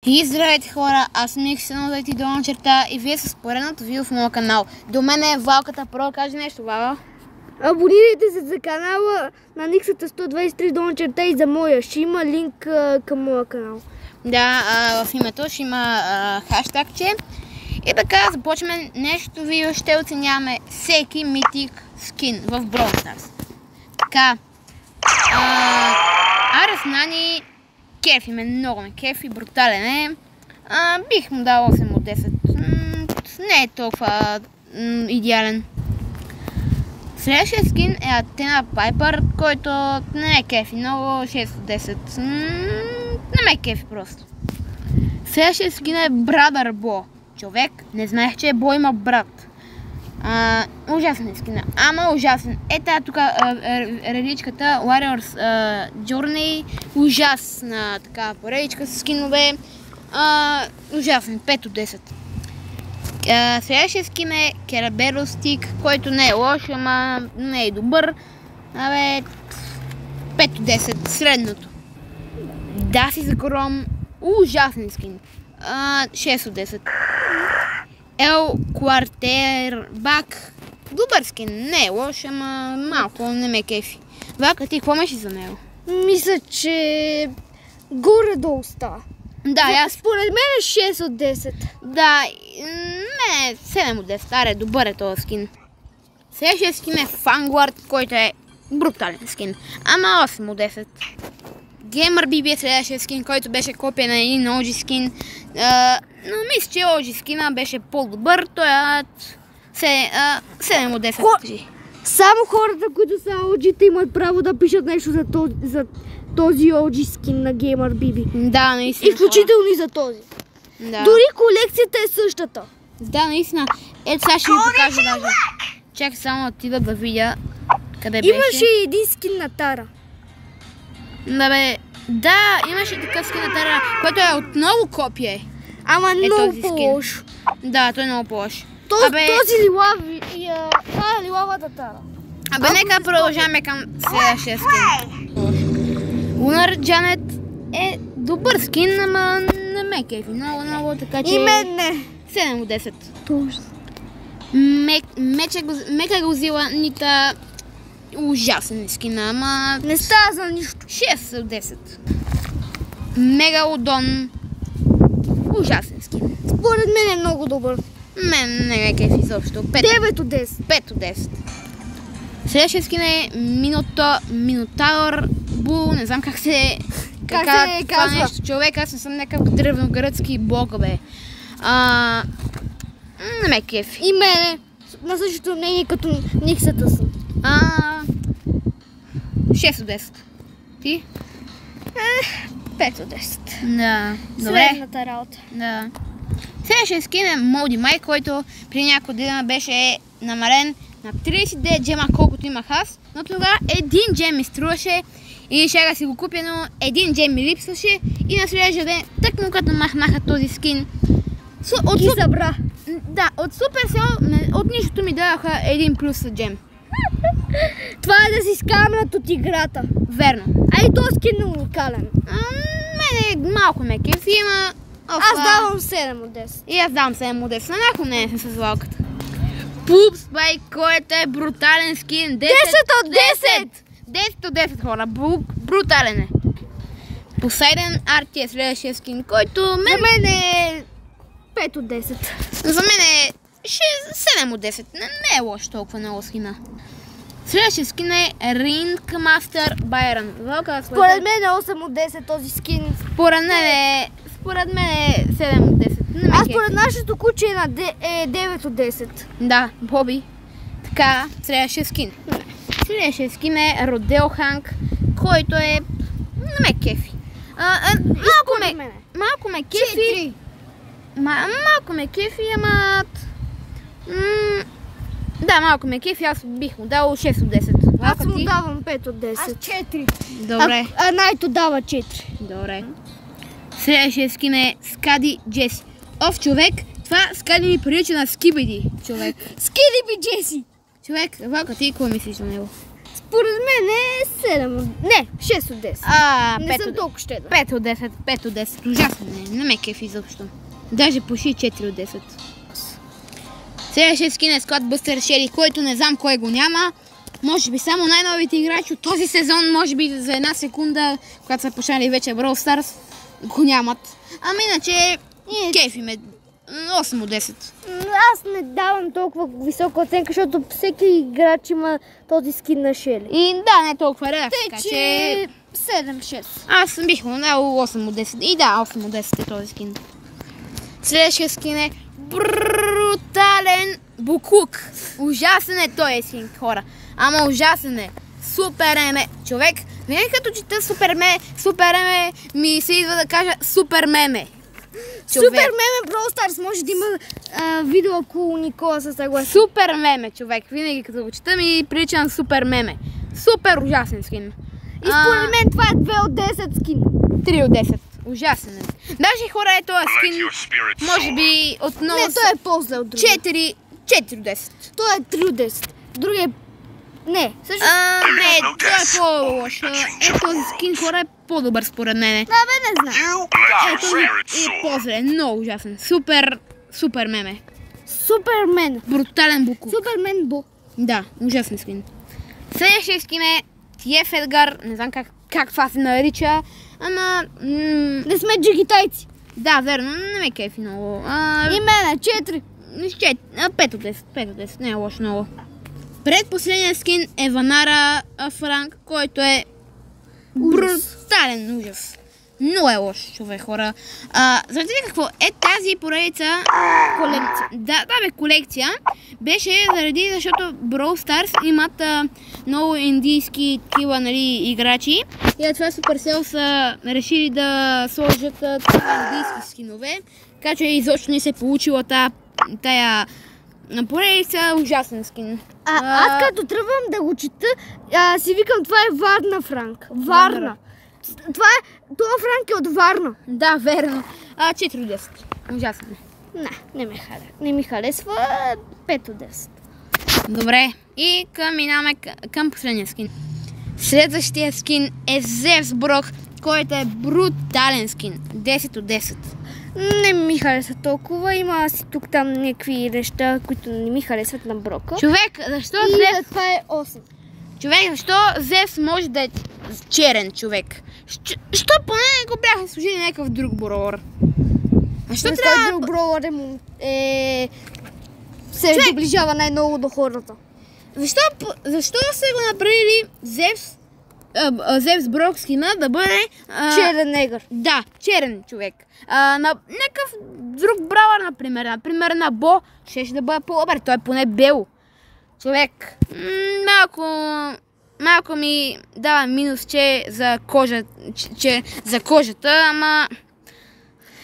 И здравейте хора, аз съм Иксено за долна черта и вие с поредното видео в моя канал. До мен е Валката Про, кажи нещо, Вала. Абонирайте се за канала на Никсата 123 долна черта и за моя. Ще има линк към моя канал. Да, в името ще има хаштагче. И така, започваме днешното видео, ще оценяваме всеки митик скин в Brawl Stars. Така, Арес Нани кефи ме, много ме кефи, брутален е. Бих му дал 8 от 10. Не е толкова идеален. Следващия скин е Атена Пайпър, който не е кефи, много 6 от 10. Не ме кефи просто. Следващия скин е Брадър Бо. Човек, не знаех, че Бо има брат. Ужасен е скина, ама ужасен. Ета тук редичката Warriors Journey, ужасна така поредичка с скинове. Ужасен, 5 от 10. Следващия скин е Кераберо Стик, който не е лош, ама не е добър. 5 от 10, средното. Даси за Гром, ужасен скин. 6 от 10. Ел Квартербак, добър скин, не е лош, ама малко не ме кефи. Вака, ти какво мислиш за него? Мисля, че горе-долу става. Да, според мен е 6 от 10. Да, не, 7 от 10, аре, добър е този скин. Следващия скин е Фангуард, който е брутален скин, ама 8 от 10. Gamer BB е следващия скин, който беше копия на един OG скин. Но мисля, че OG скина беше по-добър. Той е 7 от 10. Само хората, които са OG-те, имат право да пишат нещо за този OG скин на Gamer BB. Да, наистина. Изключително и за този. Да. Дори колекцията е същата. Да, наистина. Ето сега ще ви покажа даже. Чакай само отида да видя къде беше. Имаше един скин на Тара. Да, имаше такъв скин на Тара, който е отново копие. Ама много по-лош. Да, той е много по-лош. Този лилавата Тара. Нека продължаваме към следващия скин. Лунар Джанет е добър скин, ама не ме кефи много, така че... И мен не. 7 от 10. Точно. Мека Гозила Нита, ужасен скин, ама... Не става за нищо. 6 от 10. Мегалодон, ужасен скин. Според мен е много добър. Мен не ме кефи изобщо. 9 от 10. 5 от 10. Следващия скин е Минотавър Бул, не знам как се казва нещо. Човек, аз не съм някакъв древногръцки бог, бе. Не ме кефи. И мене. На същото мнение като Никсата съм. 6 от 10. Ти? 5 от 10. Да. Добре. Средната работа. Да. Следващия скин е Молди Май, който при няколко дена беше намален на 39 джема, колкото имах аз. Но тогава един джем ми струваше и ще да си го купя, но един джем ми липсваше. И на следващия ден, тъкмо като махнаха този скин, ги събра. Да, от Supercell, от нищото ми дадоха един плюс джем. Това е да си скамнат от играта. Верно. А и този скин е уникален. Мене малко ме кефи, ама... Аз давам 7 от 10. И аз давам 7 от 10. На някой не е с Валката. Пупс, бай, който е брутален скин. 10 от 10! 10 от 10, хора. Брутален е. Посейден Арти е следващия скин, който За мен е 5 от 10. За мен е 7 от 10. Не е лош толкова много скина. Следващия скин е Ring Master Byron. Според мен е 8 от 10 този скин. Според мен е 7 от 10. А според нашето куче е 9 от 10. Да, Боби. Така, следващия скин. Следващия скин е Родео Ханк, който е... Не ме кефи. Малко ме кефи. Малко ме кефи, ама... Да, малко ме кефи, аз бих му дал 6 от 10. Аз му давам 5 от 10. Аз 4. Добре. А Найто дава 4. Добре. Следващия скин е Скади Джеси. Човек, това Скади ми прилича на Скибиди, човек. Скибиди Джеси. Човек, Валка, ти какво мислиш за него? Според мен е 7. Не, 6 от 10. Не съм толкова щедра. 5 от 10, 5 от 10. Ужасно не ме кефи изобщо. Даже почти 4 от 10. Следващия скин е Squad Buster Shelly, който не знам кой го няма. Може би само най-новите играчи от този сезон, може би за една секунда, когато са почнали вече Brawl Stars, го нямат. Ами иначе кефи ме 8 от 10. Аз не давам толкова висока оценка, защото всеки играч има този скин на Шели. И да, не толкова рядък, така че 7-6. Аз бих му дал 8 от 10. И да, 8 от 10 е този скин. Следващия скин е брутален буклук. Ужасен е този скин, хора. Ама ужасен е. Супер еме. Човек, винаги като чета супер еме, ми се идва да кажа супер меме. Супер меме Brawl Stars, може да има видео, ако Никола се съгласи. Супер меме, човек. Винаги като го чета ми прилича на супер меме. Супер ужасен скин. И според мен това е 2 от 10 скин. 3 от 10. Ужасен е. Даже хора е този скин, може би отново... Не, той е по-зле от другия. 4 от 10. Той е 3 от 10. Другия не, също... Не, той е по-лош. Този скин, хора, е по-добър според мене. Да, бе, не знам. Ето е по-зле, много ужасен. Супер меме. Супермен. Брутален буклук. Супермен Бо. Да, ужасен скин. Следващия скин е TF Едгар, не знам как това се нарича, ама... Не сме джигитайци. Да, верно, не ме кефи много. И мене, 4. 5 от 10, 5 от 10, не е лошо много. Предпоследният скин е Ванара Франк, който е брутален ужас. Много е лош, човек, хора. Знаете ли какво? Е тази поредица... Колекция. Да, бе, колекция. Беше защото Brawl Stars имат много индийски такива, нали, играчи. И това Supercell са решили да сложат индийски скинове. Така че изобщо не се е получила тая поредица, ужасен скин. Аз като тръгвам да го чета, си викам, това е Варна Франк. Варна. Това Франк е от Варна. Да, верно. 4 от 10. Ужасно. Не ми харесва. 5 от 10. Добре. И минаваме към последния скин. Следващия скин е Зевс Брок, който е брутален скин. 10 от 10. Не ми харесва толкова. Има си тук там някакви неща, които не ми харесват на Брока. Човек, защо Зевс? Това е 8. Човек, защо Зевс може да е черен, човек? Що поне не го бяха служили някакъв друг бrawler? Защо трябва... друг бrawler се доближава най-много до хората? Защо са го направили Зевс Брок скина да бъде... черен негър. Да, черен човек. На някакъв друг бrawler, например на Бо, ще да бъде по-добър. Той е поне бел. Човек, малко ми дава минус, че за кожата, ама...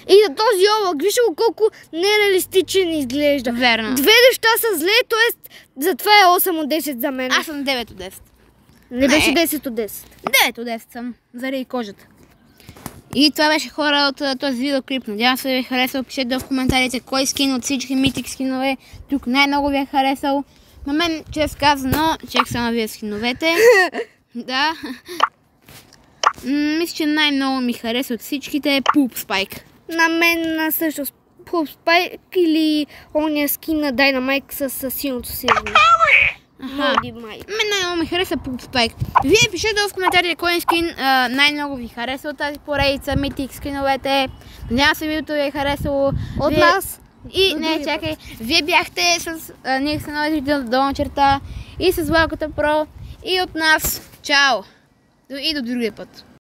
И за този облак, виж го колко нереалистичен изглежда. Верно. Две неща са зле, т.е. затова е 8 от 10 за мен. Аз съм 9 от 10. Не беше 10 от 10. 9 от 10 съм, заради кожата. И това беше, хора, от този видеоклип. Надявам се да ви е харесал. Пишете в коментарите кой скин от всички митик скинове тук най-много ви е харесал. На мен, честно казано, чек само вие скиновете. Да. Мисля, че най-много ми хареса от всичките е Poop Spike. На мен също Poop Spike или ония скин на Dynamite с силното сирено. Мен най-много ми хареса Poop Spike. Вие пишете в коментарите кой скин най-много ви хареса от тази поредица, митик скиновете. Надявам се видеото ви е харесало. От нас. И не, чакай, вие бяхте с Ник се нови долна черта и с Валката Про и от нас. Чао! И до другия път.